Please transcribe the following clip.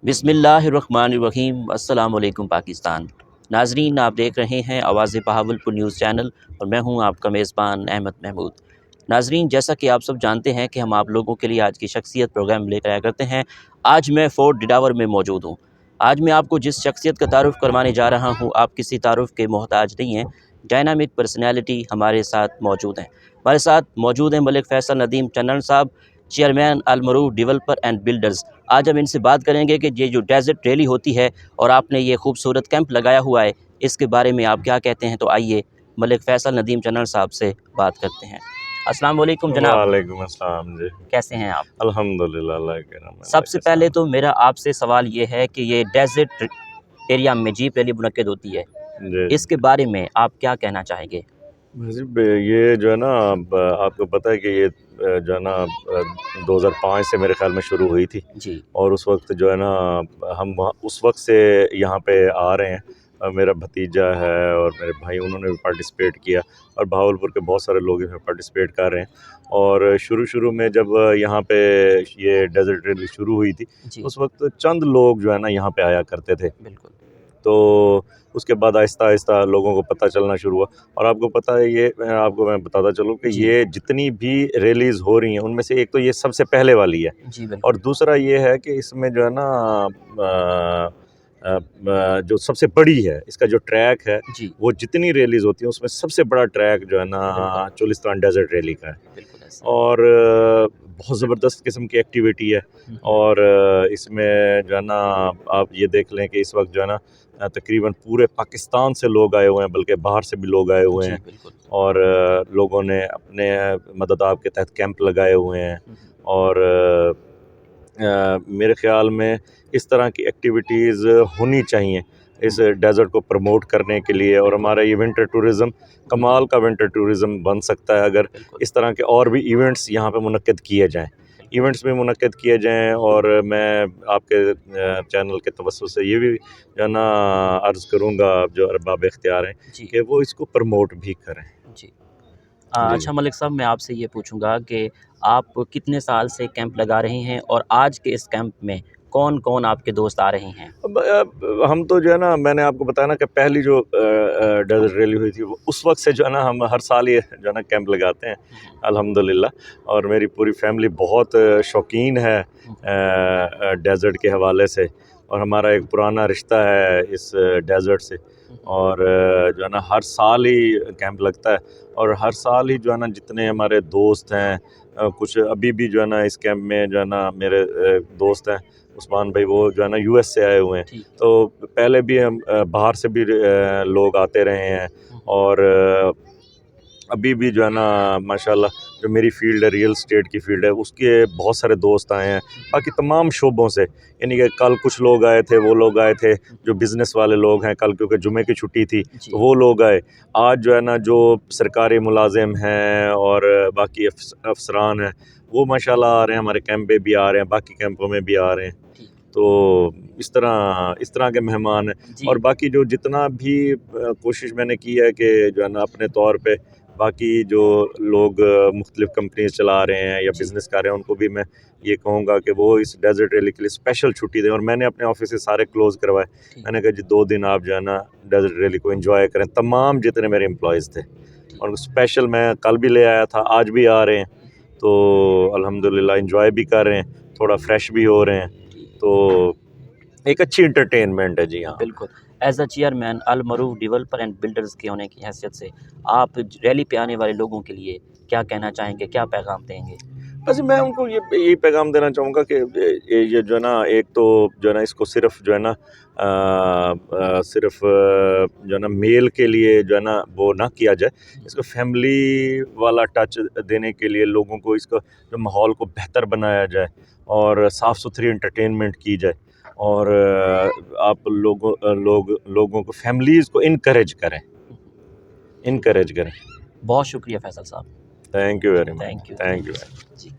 बिस्मिल्लाहिर्रहमानिर्रहीम। अस्सलाम वालेकुम पाकिस्तान। नाजरीन, आप देख रहे हैं आवाज़ बहावलपुर न्यूज़ चैनल और मैं हूं आपका मेज़बान अहमद महमूद। नाजरीन, जैसा कि आप सब जानते हैं कि हम आप लोगों के लिए आज की शख्सियत प्रोग्राम लेकर आया करते हैं। आज मैं फोर्ट डिडावर में मौजूद हूँ। आज मैं आपको जिस शख्सियत का तारुफ़ करवाने जा रहा हूँ, आप किसी तारुफ़ के मोहताज नहीं हैं। डायनामिक पर्सनैलिटी हमारे साथ मौजूद हैं। हमारे साथ मौजूद हैं मलिक फैसल नदीम चन्नन साहब, chairman Al Maroof developer and builders. आज हम इनसे बात करेंगे कि ये जो डेजर्ट रैली होती है और आपने ये खूबसूरत कैंप लगाया हुआ है, इसके बारे में आप क्या कहते हैं। तो आइए मलिक फैसल नदीम चन्नन साहब से बात करते हैं। अस्सलाम वालेकुम जनाब, वालेकुम अस्सलाम जी। कैसे हैं आप? अल्हम्दुलिल्लाह, अल्लाह के रहम है। सबसे पहले तो मेरा आपसे सवाल ये है कि ये डेजर्ट एरिया में जीप रैली मुनक्किद होती है, जी इसके बारे में आप क्या कहना चाहेंगे? जी, ये जो है ना, आपको पता है कि ये जो है ना 2005 से मेरे ख्याल में शुरू हुई थी। जी और उस वक्त जो है ना, हम वहाँ उस वक्त से यहाँ पे आ रहे हैं। मेरा भतीजा है और मेरे भाई, उन्होंने भी पार्टिसिपेट किया और बहावलपुर के बहुत सारे लोग इसमें पार्टिसिपेट कर रहे हैं। और शुरू में जब यहाँ पे ये डेजर्ट रैली शुरू हुई थी, जी उस वक्त चंद लोग जो है ना यहाँ पे आया करते थे। बिल्कुल। तो उसके बाद आहिस्ता-आहिस्ता लोगों को पता चलना शुरू हुआ। और आपको पता है, ये मैं बताता चलूँ कि जी ये जितनी भी रैलीज़ हो रही हैं, उनमें से एक तो ये सबसे पहले वाली है। जी और बिल्कुल। दूसरा ये है कि इसमें जो है ना, जो सबसे बड़ी है, इसका जो ट्रैक है, जी वो जितनी रैलीज़ होती हैं उसमें सबसे बड़ा ट्रैक जो है ना बिल्कुल चोलिस्तान डेज़र्ट रैली का है। बिल्कुल ऐसा। और बहुत ज़बरदस्त किस्म की एक्टिविटी है। और इसमें जो है ना, आप ये देख लें कि इस वक्त जो है ना, तकरीबन पूरे पाकिस्तान से लोग आए हुए हैं, बल्कि बाहर से भी लोग आए हुए जी हैं। बिल्कुल। और लोगों ने अपने मदद आप के तहत कैंप लगाए हुए हैं। और मेरे ख़्याल में इस तरह की एक्टिविटीज़ होनी चाहिए इस डेज़र्ट को प्रमोट करने के लिए। और बिल्कुल हमारा ये विंटर टूरिज़्म कमाल का विंटर टूरिज़्म बन सकता है अगर बिल्कुल इस तरह के और भी इवेंट्स यहाँ पे मुनक्किद किए जाएँ। बिल्कुल। इवेंट्स भी मुनक्किद किए जाएँ। और मैं आपके चैनल के तवज्जुह से ये भी जो है ना अर्ज़ करूँगा, जो अरबाब इख्तियार हैं, जी कि वो इसको प्रमोट भी करें। जी। जी जी। अच्छा मलिक साहब, मैं आपसे ये पूछूंगा कि आप कितने साल से कैंप लगा रहे हैं और आज के इस कैंप में कौन-कौन आपके दोस्त आ रहे हैं? अब हम तो जो है ना, मैंने आपको बताया ना कि पहली जो डेज़र्ट रैली हुई थी, वो उस वक्त से जो है ना, हम हर साल ये जो है ना कैंप लगाते हैं अल्हम्दुलिल्लाह। और मेरी पूरी फैमिली बहुत शौकीन है डेज़र्ट के हवाले से। और हमारा एक पुराना रिश्ता है इस डेज़र्ट से। और जो है ना, हर साल ही कैंप लगता है। और हर साल ही जो है ना, जितने हमारे दोस्त हैं, कुछ अभी भी जो है ना इस कैंप में जो है ना, मेरे दोस्त हैं उस्मान भाई, वो जो है ना यूएस से आए हुए हैं। ठीक। तो पहले भी हम बाहर से भी लोग आते रहे हैं। और अभी भी जो है ना, माशाल्लाह, जो मेरी फ़ील्ड है, रियल एस्टेट की फ़ील्ड है, उसके बहुत सारे दोस्त आए हैं बाकी तमाम शोबों से। यानी कि कल कुछ लोग आए थे, वो लोग आए थे जो बिज़नेस वाले लोग हैं, कल क्योंकि जुमे की छुट्टी थी तो जी वो लोग आए। आज जो है ना, जो सरकारी मुलाजिम हैं और बाकी अफसरान हैं, वो माशाल्लाह आ रहे हैं, हमारे कैंप पे भी आ रहे हैं, बाकी कैंपों में भी आ रहे हैं। ठीक। तो इस तरह के मेहमान हैं। जी और बाकी जो जितना भी कोशिश मैंने की है कि जो है ना, अपने तौर पे बाकी जो लोग मुख्तलिफ़ कंपनीज़ चला रहे हैं या जी बिज़नेस कर रहे हैं, उनको भी मैं ये कहूँगा कि वो इस डेज़र्ट रैली के लिए स्पेशल छुट्टी दें। और मैंने अपने ऑफिस से सारे क्लोज़ करवाए। ठीक मैंने कहा जी, 2 दिन आप जो है ना डेज़र्ट रैली को एंजॉय करें, तमाम जितने मेरे एम्प्लॉइज़ थे। ठीक। और स्पेशल मैं कल भी ले आया था, आज भी आ रहे हैं। तो अल्हम्दुलिल्लाह एंजॉय भी कर रहे हैं, थोड़ा फ्रेश भी हो रहे हैं। ठीक। तो एक अच्छी एंटरटेनमेंट है जी। हाँ। बिल्कुल। As a chairman Al Maroof developer and builders के होने की हैसियत से आप रैली पे आने वाले लोगों के लिए क्या कहना चाहेंगे, क्या पैगाम देंगे? बस मैं उनको यही पैगाम देना चाहूँगा कि ये जो है ना, एक तो जो है ना, इसको सिर्फ़ जो है ना सिर्फ़ जो है ना मेल के लिए जो है ना वो ना किया जाए। इसको फैमिली वाला टच देने के लिए लोगों को इसका जो माहौल को बेहतर बनाया जाए और साफ़ सुथरी एंटरटेनमेंट की जाए। और आप लोगों को, फैमिलीज़ को इनकरेज करें। बहुत शुक्रिया फैसल साहब। Thank you very much. Thank you. Thank you. Ji.